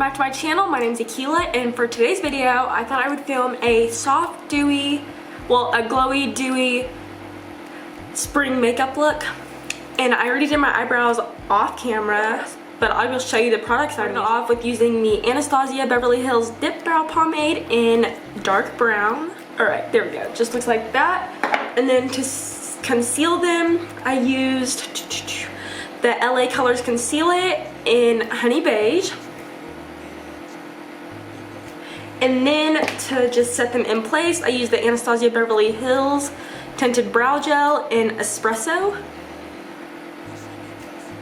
back to my channel. My name is Aquila, and for today's video, I thought I would film a soft, dewy, well, a glowy, dewy spring makeup look. And I already did my eyebrows off camera, but I will show you the products. I started off with using the Anastasia Beverly Hills Dip Brow Pomade in dark brown. Alright, there we go. Just looks like that. And then to conceal them, I used the LA Colors Conceal It in Honey Beige. And then to just set them in place, I used the Anastasia Beverly Hills Tinted Brow Gel in Espresso.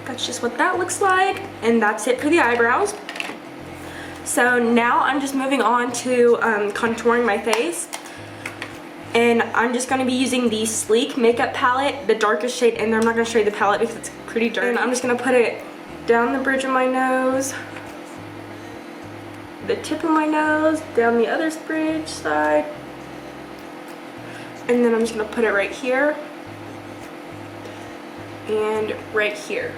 That's just what that looks like, and that's it for the eyebrows. So now I'm just moving on to contouring my face. And I'm just going to be using the Sleek makeup palette, the darkest shade in there. I'm not going to show you the palette because it's pretty dirty. And I'm just going to put it down the bridge of my nose, the tip of my nose, down the other bridge side, and then I'm just going to put it right here and right here.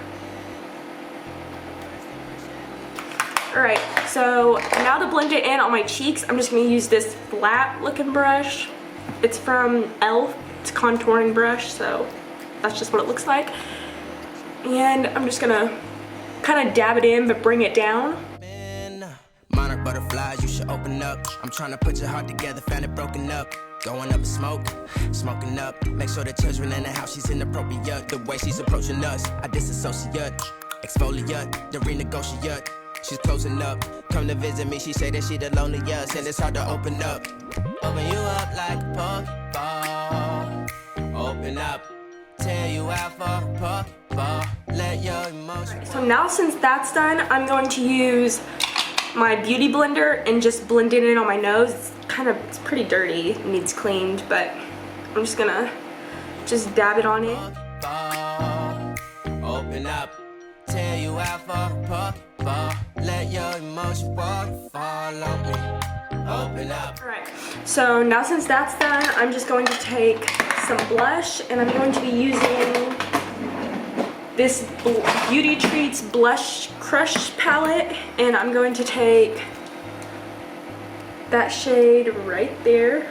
Alright, so now to blend it in on my cheeks, I'm just going to use this flat looking brush. It's from e.l.f. It's a contouring brush, so that's just what it looks like. And I'm just going to kind of dab it in but bring it down. Monarch butterflies, you should open up. I'm trying to put your heart together, found it broken up. Going up in smoke, smoking up. Make sure the children in the house, she's inappropriate. The way she's approaching us, I disassociate. Exfoliate, the renegotiate. She's closing up, come to visit me. She say that she the loneliest, and it's hard to open up. Open you up like a Pokeball. Open up, tear you out for a Pokeball. Let your emotions. So now since that's done, I'm going to use my beauty blender and just blend it in on my nose. It's pretty dirty, it needs cleaned, but I'm just gonna just dab it on it. Open up, tear you out for a Pokeball. Let your emotions fall on me. Open up. Alright, so now since that's done, I'm just going to take some blush, and I'm going to be using this Beauty Treats Blush Crush palette, and I'm going to take that shade right there.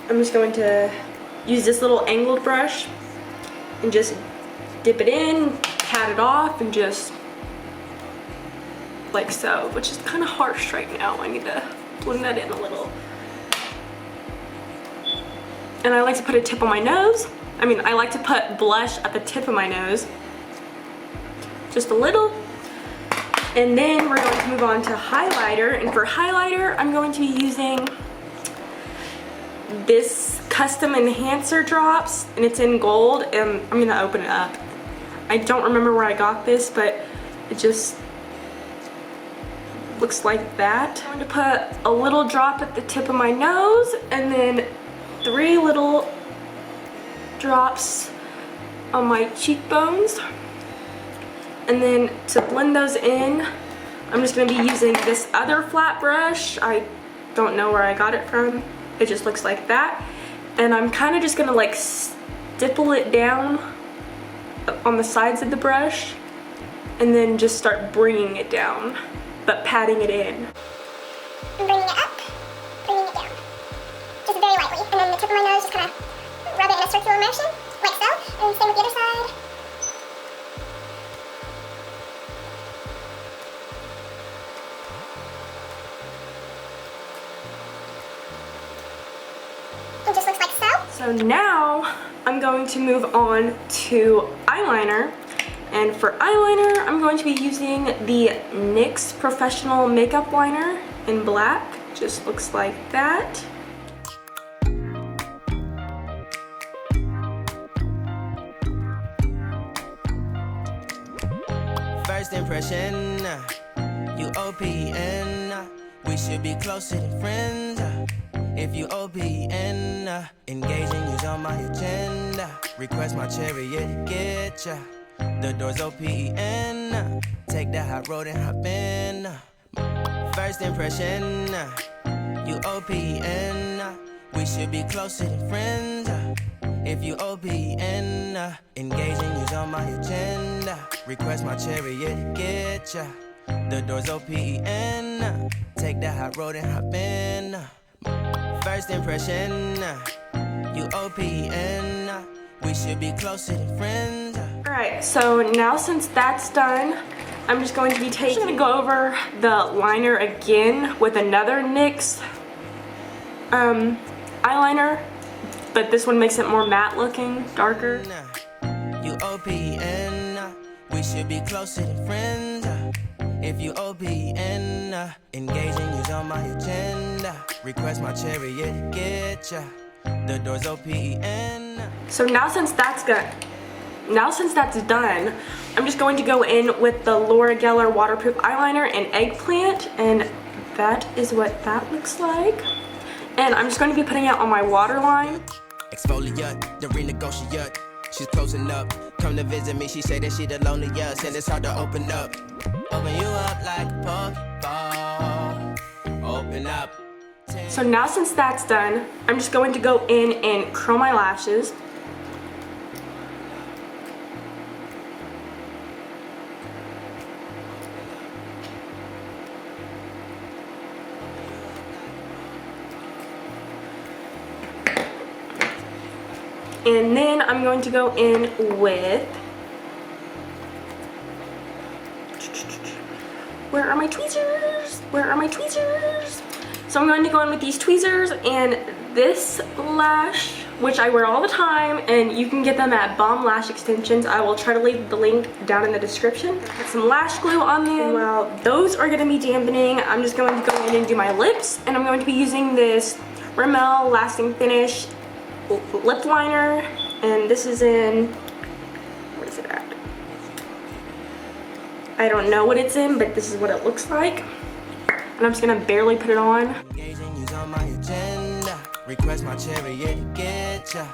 I'm just going to use this little angled brush and just dip it in, pat it off, and just like so, which is kind of harsh right now. I need to blend that in a little. And I like to put a tip on my nose. I like to put blush at the tip of my nose. Just a little. And then we're going to move on to highlighter. And for highlighter, I'm going to be using this Custom Enhancer Drops. And it's in gold. And I'm going to open it up. I don't remember where I got this, but it just looks like that. I'm going to put a little drop at the tip of my nose. And then 3 little drops on my cheekbones. And then to blend those in, I'm just going to be using this other flat brush. I don't know where I got it from. It just looks like that. And I'm kind of just going to like stipple it down on the sides of the brush and then just start bringing it down, but patting it in. I'm bringing it up, bringing it down. Just very lightly. And then the tip of my nose, just kind of rub it in a circular motion, like so. And same with the other side. It just looks like so. So now I'm going to move on to eyeliner. And for eyeliner, I'm going to be using the NYX Professional Makeup Liner in black. Just looks like that. First impression, you OPN. We should be closer than friends. If you OPN, engaging you's on my agenda. Request my chariot to get ya. The door's OPN. Take the hot road and hop in. First impression, you OPN. We should be closer than friends. If you OPN, engaging you's on my agenda. Request my chariot to get ya. The door's open. Take the hot road and hop in. First impression, you OPN. We should be closer than friends. Alright, so now since that's done, I'm just going to be taking go over the liner again with another NYX eyeliner, but this one makes it more matte looking, darker. You OPN. We should be closer than friends. If you OPN, engaging you's on my agenda. Request my chariot to get ya. The door's OPN. So now since that's done, I'm just going to go in with the Laura Geller waterproof eyeliner and eggplant, and that is what that looks like. And I'm just going to be putting it on my waterline. Exfoliate, the renegotiate. She's closing up. Come to visit me, she say that she the loneliest, and it's hard to open up. Open you up like a Pokeball. Open up. So now since that's done, I'm just going to go in and curl my lashes. And then I'm going to go in with, where are my tweezers? Where are my tweezers? So I'm going to go in with these tweezers and this lash, which I wear all the time, and you can get them at Bomb Lash Extensions. I will try to leave the link down in the description. Put some lash glue on them. And while those are gonna be dampening, I'm just going to go in and do my lips, and I'm going to be using this Rimmel Lasting Finish lip liner, and this is in, where is it at? I don't know what it's in, but this is what it looks like. And I'm just gonna barely put it on. Engaging you's on my agenda. Request my chariot to get ya.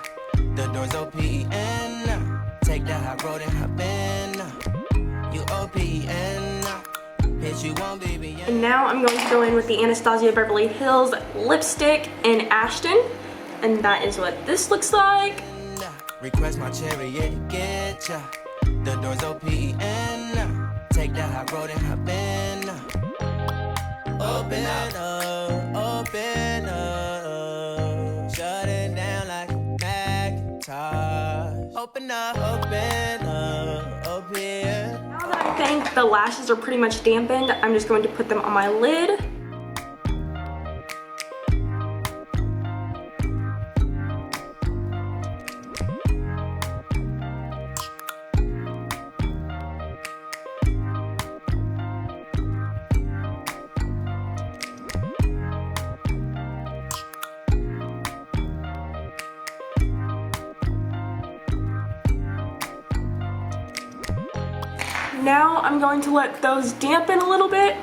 The door's OPN. Take the hot road and hop in. You OPN. Bitch, you won't be. And now I'm going to go in with the Anastasia Beverly Hills lipstick in Ashton. And that is what this looks like. Request my chariot to get ya. The door's OPN. Take the hot road and hop in. Open up, open up. Shut it down like a Macintosh. Open up, open up, open. Now that I think the lashes are pretty much dampened, I'm just going to put them on my lid. Now I'm going to let those dampen a little bit,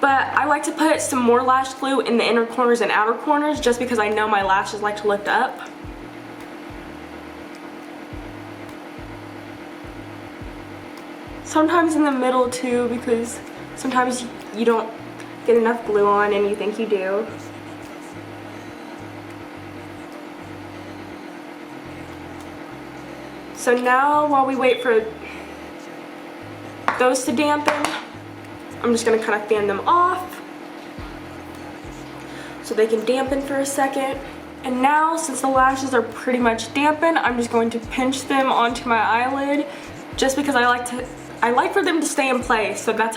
but I like to put some more lash glue in the inner corners and outer corners just because I know my lashes like to lift up. Sometimes in the middle too, because sometimes you don't get enough glue on and you think you do. So now while we wait for those to dampen, I'm just going to kind of fan them off so they can dampen for a second. And now, since the lashes are pretty much dampened, I'm just going to pinch them onto my eyelid just because I like for them to stay in place. So that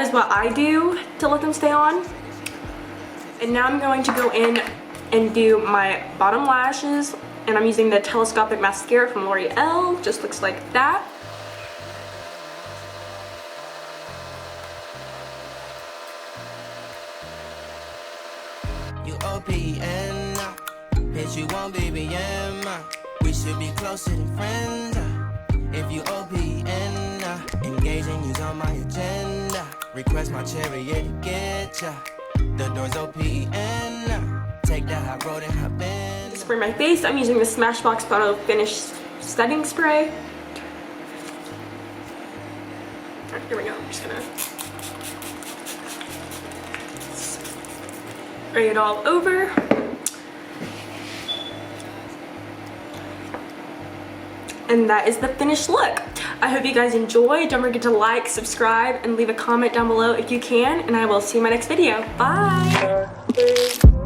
is what I do to let them stay on. And now I'm going to go in and do my bottom lashes, and I'm using the telescopic mascara from L'Oreal. Just looks like that. You OPN, bitch, you won't be BM. We should be closer than friends. If you OPN, engaging you's on my agenda. Request my chariot to get ya. The door's OPN. Take the hot road and hop in. To spray my face, I'm using the Smashbox Photo Finish Setting Spray. Alright, here we go. I'm just gonna spray it all over. And that is the finished look. I hope you guys enjoy. Don't forget to like, subscribe, and leave a comment down below if you can, and I will see you in my next video. Bye!